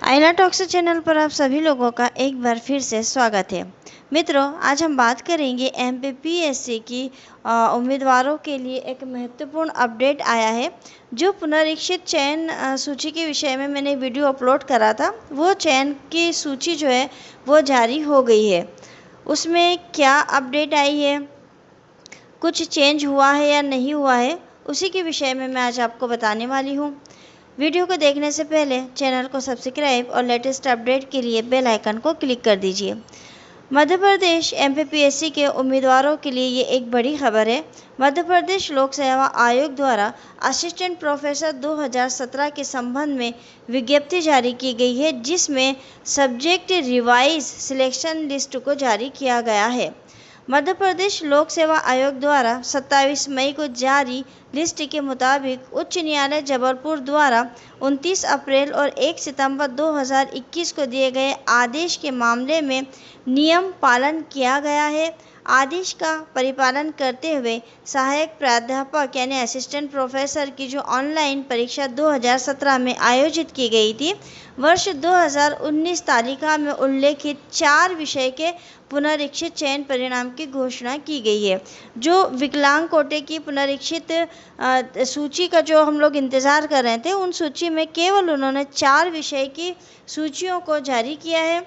आईना talks channel पर आप सभी लोगों का एक बार फिर से स्वागत है। मित्रों, आज हम बात करेंगे एमपीपीएससी की उम्मीदवारों के लिए एक महत्वपूर्ण अपडेट आया है। जो पुनरीक्षित चयन सूची के विषय में मैंने वीडियो अपलोड करा था, वो चयन की सूची जो है वो जारी हो गई है। उसमें क्या अपडेट आई है, कुछ चेंज हुआ है या नहीं हुआ है, उसी के विषय में मैं आज आपको बताने वाली हूँ। वीडियो को देखने से पहले चैनल को सब्सक्राइब और लेटेस्ट अपडेट के लिए बेल आइकन को क्लिक कर दीजिए। मध्य प्रदेश एमपीपीएससी के उम्मीदवारों के लिए ये एक बड़ी खबर है। मध्य प्रदेश लोक सेवा आयोग द्वारा असिस्टेंट प्रोफेसर 2017 के संबंध में विज्ञप्ति जारी की गई है, जिसमें सब्जेक्ट रिवाइज सिलेक्शन लिस्ट को जारी किया गया है। मध्य प्रदेश लोक सेवा आयोग द्वारा 27 मई को जारी लिस्ट के मुताबिक उच्च न्यायालय जबलपुर द्वारा 29 अप्रैल और 1 सितंबर 2021 को दिए गए आदेश के मामले में नियम पालन किया गया है। आदेश का परिपालन करते हुए सहायक प्राध्यापक यानी असिस्टेंट प्रोफेसर की जो ऑनलाइन परीक्षा 2017 में आयोजित की गई थी, वर्ष 2019 तालिका में उल्लेखित 4 विषय के पुनरीक्षित चयन परिणाम की घोषणा की गई है। जो विकलांग कोटे की पुनरीक्षित सूची का जो हम लोग इंतज़ार कर रहे थे, उन सूची में केवल उन्होंने 4 विषय की सूचियों को जारी किया है,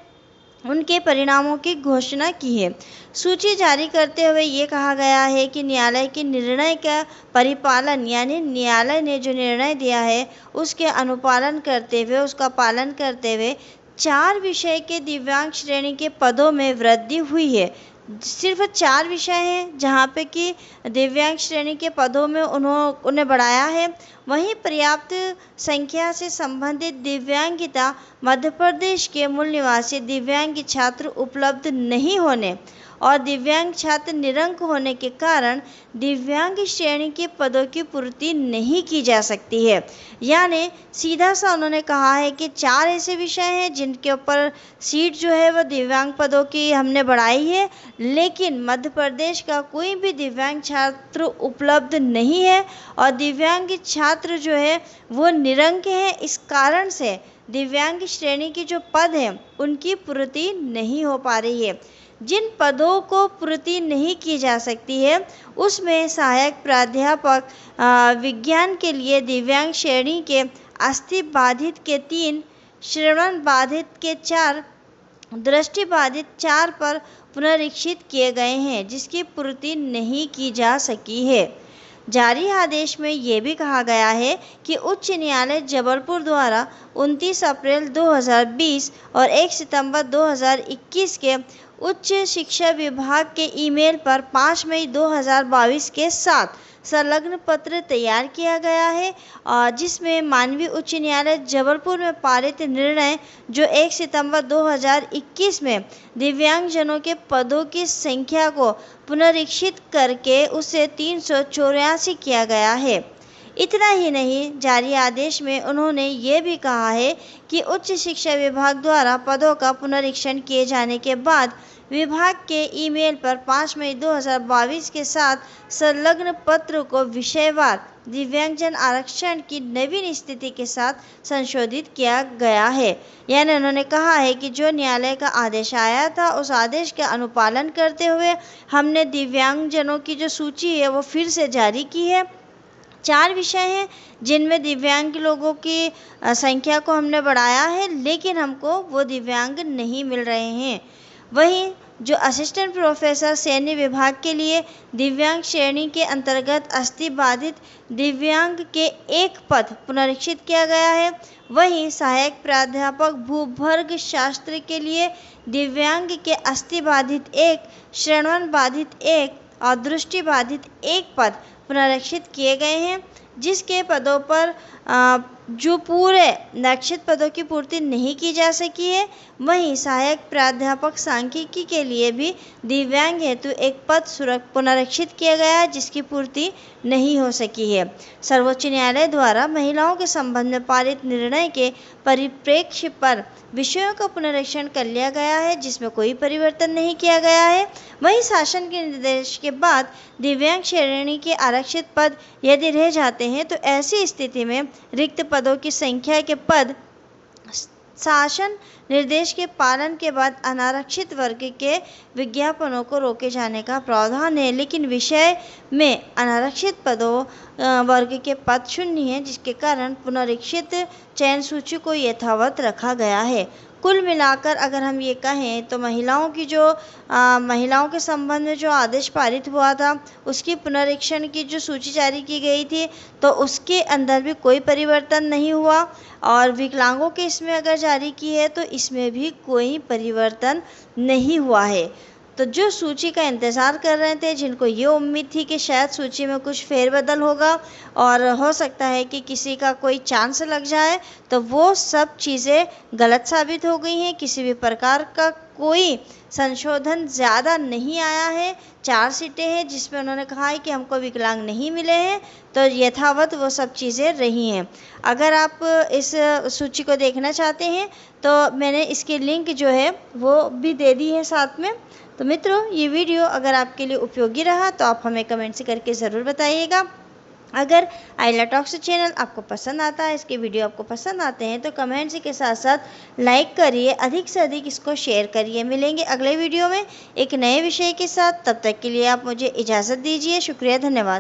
उनके परिणामों की घोषणा की है। सूची जारी करते हुए ये कहा गया है कि न्यायालय के निर्णय का परिपालन यानी न्यायालय ने जो निर्णय दिया है उसके अनुपालन करते हुए, उसका पालन करते हुए 4 विषय के दिव्यांग श्रेणी के पदों में वृद्धि हुई है। सिर्फ 4 विषय हैं जहाँ पे कि दिव्यांग श्रेणी के पदों में उन्हें बढ़ाया है। वहीं पर्याप्त संख्या से संबंधित दिव्यांगिता मध्य प्रदेश के मूल निवासी दिव्यांग छात्र उपलब्ध नहीं होने और दिव्यांग छात्र निरंक होने के कारण दिव्यांग श्रेणी के पदों की पूर्ति नहीं की जा सकती है। यानी सीधा सा उन्होंने कहा है कि 4 ऐसे विषय हैं जिनके ऊपर सीट जो है वो दिव्यांग पदों की हमने बढ़ाई है, लेकिन मध्य प्रदेश का कोई भी दिव्यांग छात्र उपलब्ध नहीं है और दिव्यांग छात्र जो है वो निरंक है। इस कारण से दिव्यांग श्रेणी की जो पद हैं उनकी पूर्ति नहीं हो पा रही है। जिन पदों को पूर्ति नहीं की जा सकती है उसमें सहायक प्राध्यापक विज्ञान के लिए दिव्यांग श्रेणी के अस्थि बाधित के 3, श्रवण बाधित के 4, दृष्टि बाधित 4 पर पुनरीक्षित किए गए हैं, जिसकी पूर्ति नहीं की जा सकी है। जारी आदेश में ये भी कहा गया है कि उच्च न्यायालय जबलपुर द्वारा 29 अप्रैल 2020 और 1 सितंबर 2021 के उच्च शिक्षा विभाग के ईमेल पर 5 मई 2022 के साथ संलग्न पत्र तैयार किया गया है, जिसमें माननीय उच्च न्यायालय जबलपुर में पारित निर्णय जो 1 सितंबर 2021 में दिव्यांगजनों के पदों की संख्या को पुनरीक्षित करके उसे 384 किया गया है। इतना ही नहीं, जारी आदेश में उन्होंने ये भी कहा है कि उच्च शिक्षा विभाग द्वारा पदों का पुनरीक्षण किए जाने के बाद विभाग के ईमेल पर 5 मई 2022 के साथ संलग्न पत्र को विषयवार दिव्यांगजन आरक्षण की नवीन स्थिति के साथ संशोधित किया गया है। यानी उन्होंने कहा है कि जो न्यायालय का आदेश आया था उस आदेश के अनुपालन करते हुए हमने दिव्यांगजनों की जो सूची है वो फिर से जारी की है। 4 विषय हैं जिनमें दिव्यांग लोगों की संख्या को हमने बढ़ाया है, लेकिन हमको वो दिव्यांग नहीं मिल रहे हैं। वहीं जो असिस्टेंट प्रोफेसर सैन्य विभाग के लिए दिव्यांग श्रेणी के अंतर्गत अस्थि बाधित दिव्यांग के 1 पद पुनरीक्षित किया गया है। वहीं सहायक प्राध्यापक भूभर्ग शास्त्र के लिए दिव्यांग के अस्थि बाधित 1, श्रवण बाधित 1 और दृष्टि बाधित 1 पद पुनरीक्षित किए गए हैं, जिसके पदों पर जो पूरे लक्षित पदों की पूर्ति नहीं की जा सकी है। वहीं सहायक प्राध्यापक सांख्यिकी के लिए भी दिव्यांग हेतु 1 पद पुनरीक्षित किया गया है, जिसकी पूर्ति नहीं हो सकी है। सर्वोच्च न्यायालय द्वारा महिलाओं के संबंध में पारित निर्णय के परिप्रेक्ष्य पर विषयों का पुनरीक्षण कर लिया गया है, जिसमें कोई परिवर्तन नहीं किया गया है। वहीं शासन के निर्देश के बाद दिव्यांग श्रेणी के आरक्षित पद यदि रह जाते हैं तो ऐसी स्थिति में रिक्त पदों की संख्या के पद शासन निर्देश के पालन के बाद अनारक्षित वर्ग के विज्ञापनों को रोके जाने का प्रावधान है, लेकिन विषय में अनारक्षित पदों वर्ग के पद शून्य हैं, जिसके कारण पुनरीक्षित चयन सूची को यथावत रखा गया है। कुल मिलाकर अगर हम ये कहें तो महिलाओं के संबंध में जो आदेश पारित हुआ था, उसकी पुनरीक्षण की जो सूची जारी की गई थी, तो उसके अंदर भी कोई परिवर्तन नहीं हुआ। और विकलांगों के इसमें अगर जारी की है तो इसमें भी कोई परिवर्तन नहीं हुआ है। तो जो सूची का इंतज़ार कर रहे थे, जिनको ये उम्मीद थी कि शायद सूची में कुछ फेरबदल होगा और हो सकता है कि किसी का कोई चांस लग जाए, तो वो सब चीज़ें गलत साबित हो गई हैं। किसी भी प्रकार का कोई संशोधन ज़्यादा नहीं आया है। 4 सीटें हैं जिसमें उन्होंने कहा है कि हमको विकलांग नहीं मिले हैं, तो यथावत वो सब चीज़ें रही हैं। अगर आप इस सूची को देखना चाहते हैं तो मैंने इसकी लिंक जो है वो भी दे दी है साथ में। तो मित्रों, ये वीडियो अगर आपके लिए उपयोगी रहा तो आप हमें कमेंट से करके ज़रूर बताइएगा। अगर आइला टॉक्स चैनल आपको पसंद आता है, इसके वीडियो आपको पसंद आते हैं, तो कमेंट्स के साथ साथ लाइक करिए, अधिक से अधिक इसको शेयर करिए। मिलेंगे अगले वीडियो में एक नए विषय के साथ। तब तक के लिए आप मुझे इजाज़त दीजिए। शुक्रिया, धन्यवाद।